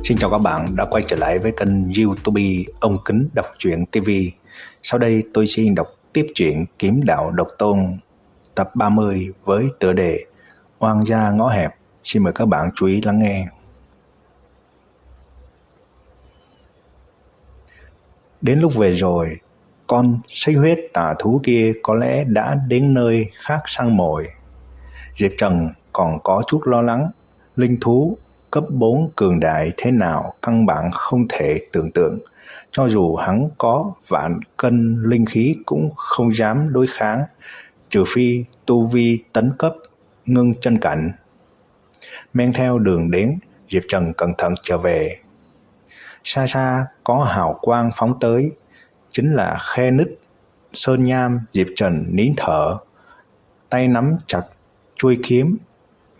Xin chào các bạn đã quay trở lại với kênh YouTube Ông Kính Đọc Truyện TV. Sau đây tôi xin đọc tiếp truyện Kiếm Đạo Độc Tôn tập 30 với tựa đề Oan gia ngõ hẹp. Xin mời các bạn chú ý lắng nghe. Đến lúc về rồi, con xích huyết tà thú kia có lẽ đã đến nơi khác săn mồi. Diệp Trần còn có chút lo lắng, linh thú cấp 4 cường đại thế nào căn bản không thể tưởng tượng. Cho dù hắn có vạn cân linh khí cũng không dám đối kháng, trừ phi tu vi tấn cấp ngưng chân cảnh. Men theo đường đến, Diệp Trần cẩn thận trở về. Xa xa có hào quang phóng tới, chính là khe nứt sơn nham. Diệp Trần nín thở, tay nắm chặt chuôi kiếm,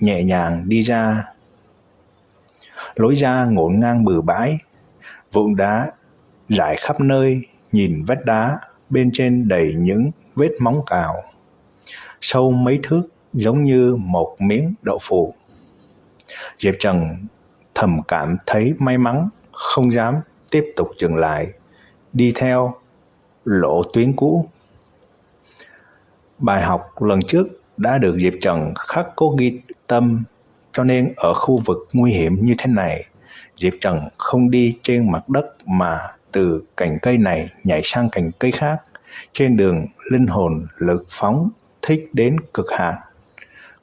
nhẹ nhàng đi ra. Lối ra ngổn ngang bừa bãi, vụn đá rải khắp nơi, nhìn vách đá bên trên đầy những vết móng cào, sâu mấy thước giống như một miếng đậu phụ. Diệp Trần thầm cảm thấy may mắn, không dám tiếp tục dừng lại, đi theo lộ tuyến cũ. Bài học lần trước đã được Diệp Trần khắc cốt ghi tâm, cho nên ở khu vực nguy hiểm như thế này, Diệp Trần không đi trên mặt đất mà từ cành cây này nhảy sang cành cây khác. Trên đường, linh hồn lực phóng thích đến cực hạn.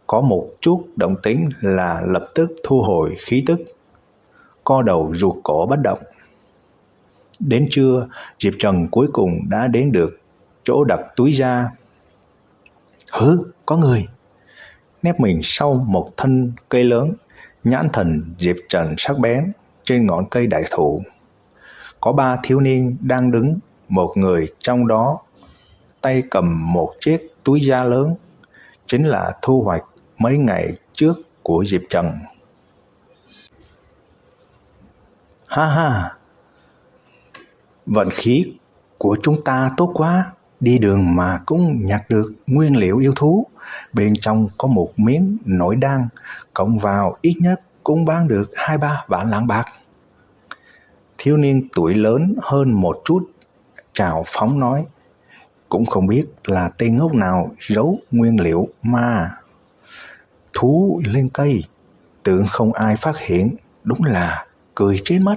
Có một chút động tĩnh là lập tức thu hồi khí tức, co đầu rụt cổ bất động. Đến trưa, Diệp Trần cuối cùng đã đến được chỗ đặt túi da. Có người. Nép mình sau một thân cây lớn, nhãn thần Diệp Trần sắc bén. Trên ngọn cây đại thụ có 3 thiếu niên đang đứng, một người trong đó tay cầm một chiếc túi da lớn, chính là thu hoạch mấy ngày trước của Diệp Trần. Ha, vận khí của chúng ta tốt quá, đi đường mà cũng nhặt được nguyên liệu yêu thú. Bên trong có một miếng nội đan, cộng vào ít nhất cũng bán được 2-3 vạn lạng bạc. Thiếu niên tuổi lớn hơn một chút trào phóng nói, cũng không biết là tên ngốc nào giấu nguyên liệu mà thú lên cây, tưởng không ai phát hiện, đúng là cười chết mất.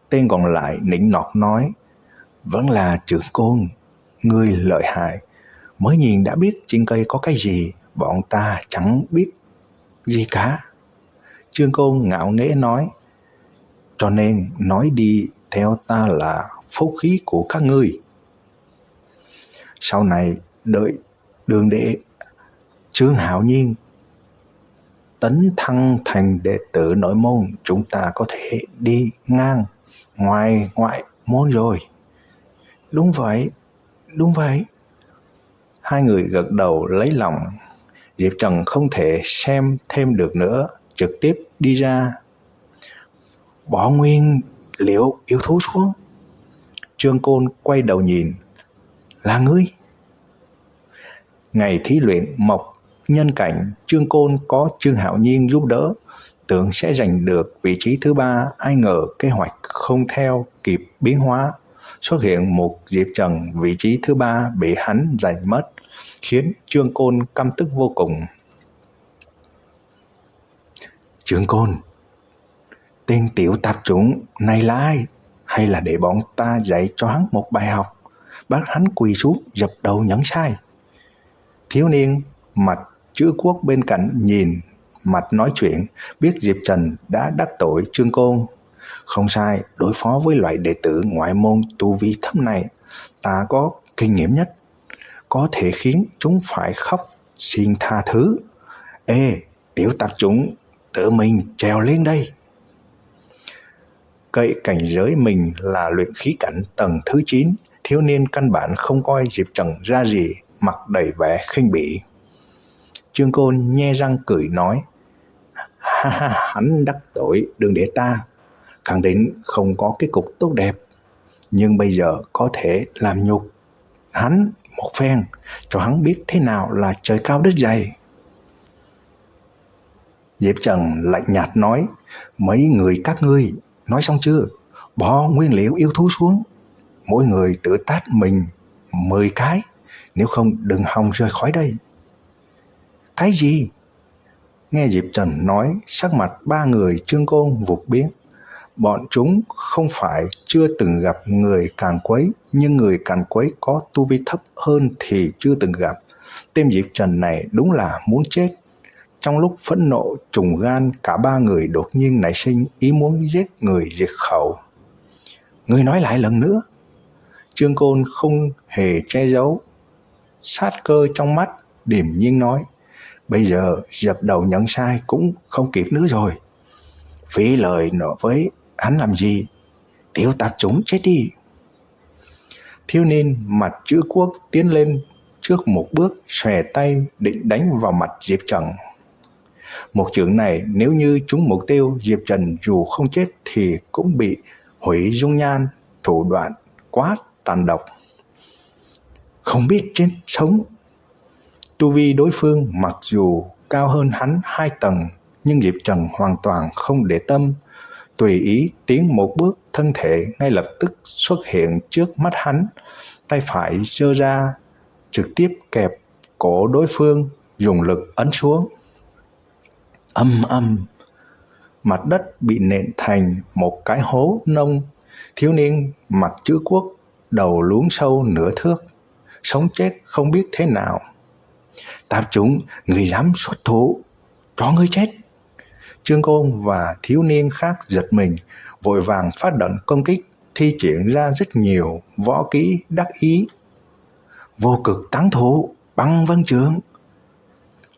Tên còn lại nịnh nọt nói, vẫn là trưởng côn, ngươi lợi hại, mới nhìn đã biết trên cây có cái gì, bọn ta chẳng biết gì cả. Trương Côn ngạo nghễ nói, cho nên nói đi theo ta là phúc khí của các ngươi. Sau này đợi đường đệ Trương Hạo Nhiên tấn thăng thành đệ tử nội môn, chúng ta có thể đi ngang ngoài ngoại môn rồi. Đúng vậy. Hai người gật đầu lấy lòng. Diệp Trần không thể xem thêm được nữa, trực tiếp đi ra. Bỏ nguyên liệu yêu thú xuống. Trương Côn quay đầu nhìn, là ngươi. Ngày thí luyện mộc nhân cảnh, Trương Côn có Trương Hạo Nhiên giúp đỡ, tưởng sẽ giành được vị trí thứ 3, ai ngờ kế hoạch không theo kịp biến hóa. Xuất hiện một Diệp Trần, vị trí thứ 3 bị hắn giành mất, khiến Trương Côn căm tức vô cùng. Trương Côn, tên tiểu tạp chủng này là ai? Hay là để bọn ta dạy cho hắn một bài học, bắt hắn quỳ xuống dập đầu nhận sai? Thiếu niên mặt chữ quốc bên cạnh nhìn mặt nói chuyện, biết Diệp Trần đã đắc tội Trương Côn. Không sai, đối phó với loại đệ tử ngoại môn tu vi thấp này, ta có kinh nghiệm nhất, có thể khiến chúng phải khóc xin tha thứ. Ê, tiểu tạp chủng, tự mình trèo lên đây. Cậy cảnh giới mình là luyện khí cảnh tầng thứ 9, thiếu niên căn bản không coi Diệp Trần ra gì, mặt đầy vẻ khinh bỉ. Trương Côn nhe răng cười nói, hắn đắc tội đường đệ ta, khẳng định không có kết cục tốt đẹp, nhưng bây giờ có thể làm nhục hắn một phen, cho hắn biết thế nào là trời cao đất dày. Diệp Trần lạnh nhạt nói, mấy người các ngươi, nói xong chưa? Bỏ nguyên liệu yêu thú xuống, mỗi người tự tát mình 10 cái, nếu không đừng hòng rời khỏi đây. Cái gì? Nghe Diệp Trần nói, sắc mặt ba người Trương Côn vụt biến. Bọn chúng không phải chưa từng gặp người càn quấy, nhưng người càn quấy có tu vi thấp hơn thì chưa từng gặp. Tên Diệp Trần này đúng là muốn chết. Trong lúc phẫn nộ trùng gan, cả ba người đột nhiên nảy sinh ý muốn giết người diệt khẩu. Ngươi nói lại lần nữa. Trương Côn không hề che giấu sát cơ trong mắt, điềm nhiên nói, bây giờ dập đầu nhận sai cũng không kịp nữa rồi. Phí lời nói với hắn làm gì? Tiểu tạp chủng chết đi. Thiếu niên mặt chữ quốc tiến lên trước một bước, xòe tay định đánh vào mặt Diệp Trần. Một chưởng này nếu như trúng mục tiêu, Diệp Trần dù không chết thì cũng bị hủy dung nhan, thủ đoạn quá tàn độc. Không biết chết sống. Tu vi đối phương mặc dù cao hơn hắn 2 tầng, nhưng Diệp Trần hoàn toàn không để tâm, tùy ý tiến một bước, thân thể ngay lập tức xuất hiện trước mắt hắn, tay phải giơ ra, trực tiếp kẹp cổ đối phương, dùng lực ấn xuống. Âm âm, mặt đất bị nện thành một cái hố nông. Thiếu niên mặc chữ quốc đầu luống sâu nửa thước, sống chết không biết thế nào. Tạp chủng, người dám xuất thủ, cho ngươi chết. Trương Côn và thiếu niên khác giật mình, vội vàng phát động công kích, thi triển ra rất nhiều võ kỹ đắc ý. Vô cực tán thủ, băng vân trượng.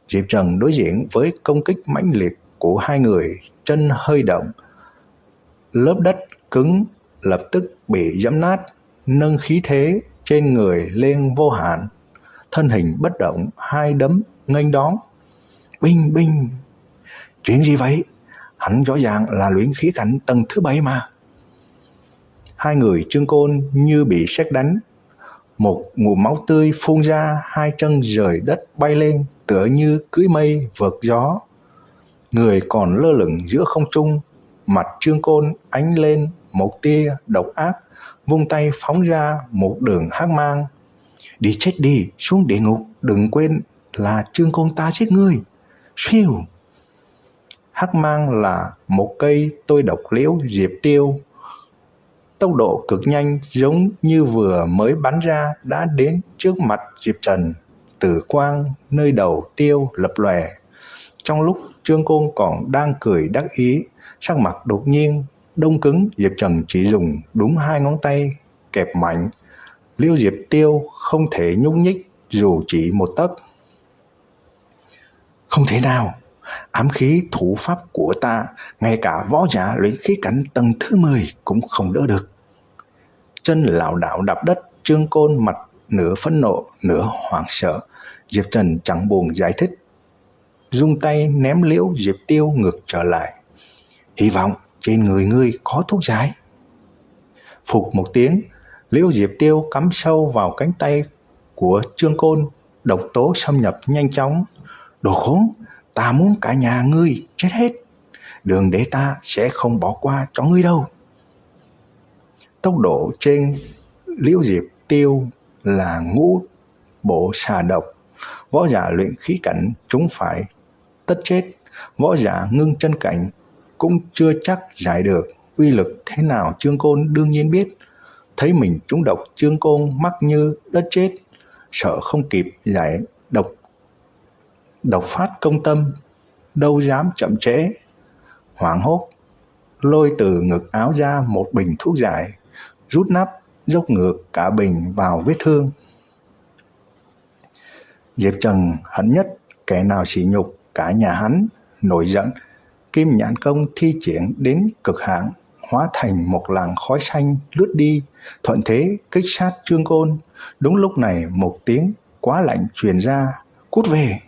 Diệp Trần đối diện với công kích mãnh liệt của hai người, chân hơi động, lớp đất cứng lập tức bị giẫm nát, nâng khí thế trên người lên vô hạn, thân hình bất động, hai đấm nghênh đón. Binh binh. Chuyện gì vậy? Hắn rõ ràng là luyện khí cảnh tầng thứ 7 mà. Hai người Trương Côn như bị sét đánh, một ngụm máu tươi phun ra, hai chân rời đất bay lên, tựa như cưỡi mây vượt gió. Người còn lơ lửng giữa không trung, mặt Trương Côn ánh lên một tia độc ác, vung tay phóng ra một đường hắc mang. Đi chết đi, xuống địa ngục, đừng quên là Trương Côn ta giết ngươi. Siêu. Hắc mang là một cây tôi độc liễu diệp tiêu, tốc độ cực nhanh, giống như vừa mới bắn ra đã đến trước mặt Diệp Trần. Tử quang nơi đầu tiêu lập lòe. Trong lúc Trương Côn còn đang cười đắc ý, sắc mặt đột nhiên đông cứng. Diệp Trần chỉ dùng đúng 2 ngón tay kẹp mạnh, liễu diệp tiêu không thể nhúc nhích dù chỉ một tấc. Không thể nào, ám khí thủ pháp của ta, ngay cả võ giả luyện khí cảnh tầng thứ 10 cũng không đỡ được. Chân lảo đảo đạp đất, Trương Côn mặt nửa phẫn nộ nửa hoảng sợ. Diệp Trần chẳng buồn giải thích, dung tay ném liễu diệp tiêu ngược trở lại. Hy vọng trên người ngươi có thuốc giải. Phục một tiếng, liễu diệp tiêu cắm sâu vào cánh tay của Trương Côn, độc tố xâm nhập nhanh chóng. Đồ khốn, ta muốn cả nhà ngươi chết hết. Đường để ta sẽ không bỏ qua cho ngươi đâu. Tốc độ trên liễu diệp tiêu là ngũ bộ xà độc. Võ giả luyện khí cảnh chúng phải tất chết. Võ giả ngưng chân cảnh cũng chưa chắc giải được. Uy lực thế nào Trương Côn đương nhiên biết. Thấy mình trúng độc, Trương Côn mắc như đất chết, sợ không kịp giải độc phát công tâm, đâu dám chậm trễ. Hoảng hốt lôi từ ngực áo ra một bình thuốc giải, rút nắp dốc ngược cả bình vào vết thương. Diệp Trần hận nhất kẻ nào sỉ nhục cả nhà hắn, nổi giận, kim nhãn công thi triển đến cực hạn, hóa thành một làn khói xanh lướt đi, thuận thế kích sát Trương Côn. Đúng lúc này một tiếng quá lạnh truyền ra, cút về.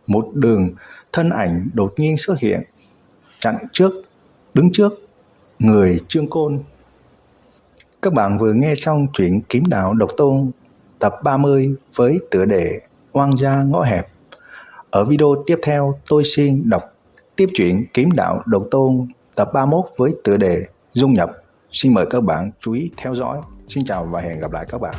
Một đường thân ảnh đột nhiên xuất hiện, chặn đứng trước người Trương Côn. Các bạn vừa nghe xong truyện Kiếm Đạo Độc Tôn tập 30 với tựa đề Oan gia ngõ hẹp. Ở video tiếp theo tôi xin đọc tiếp chuyện Kiếm Đạo Độc Tôn tập 31 với tựa đề Dung Nhập. Xin mời các bạn chú ý theo dõi. Xin chào và hẹn gặp lại các bạn.